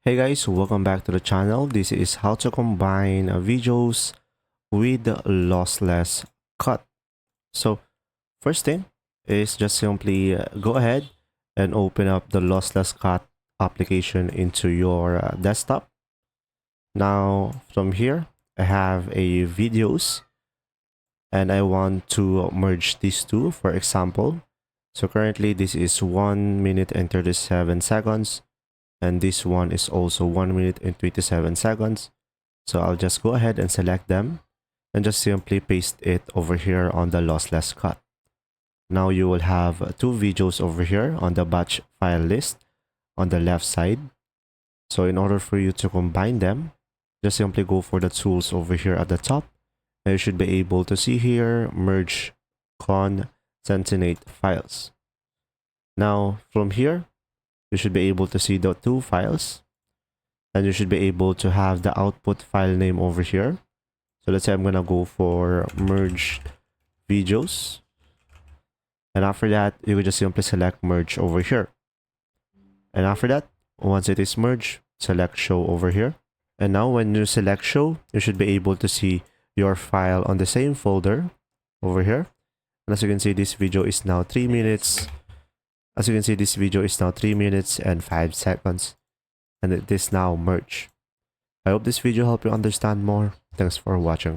Hey guys, welcome back to the channel. This is how to combine videos with lossless cut. So first thing is just simply go ahead and open up the lossless cut application into your desktop. Now from here, I have a videos and I want to merge these two, for example. So currently this is 1 minute and 37 seconds. And this one is also 1 minute and 27 seconds. So I'll just go ahead and select them and just simply paste it over here on the lossless cut. Now you will have two videos over here on the batch file list on the left side. So in order for you to combine them, just simply go for the tools over here at the top. And you should be able to see here, merge concatenate files. Now from here, you should be able to see the two files and you should be able to have the output file name over here. So let's say I'm gonna go for merge videos, and after that you will just simply select merge over here, and after that, once it is merged, select show over here. And now when you select show, you should be able to see your file on the same folder over here. And as you can see, this video is now 3 minutes. As you can see, this video is now 3 minutes and 5 seconds. And it is now merged. I hope this video helped you understand more. Thanks for watching.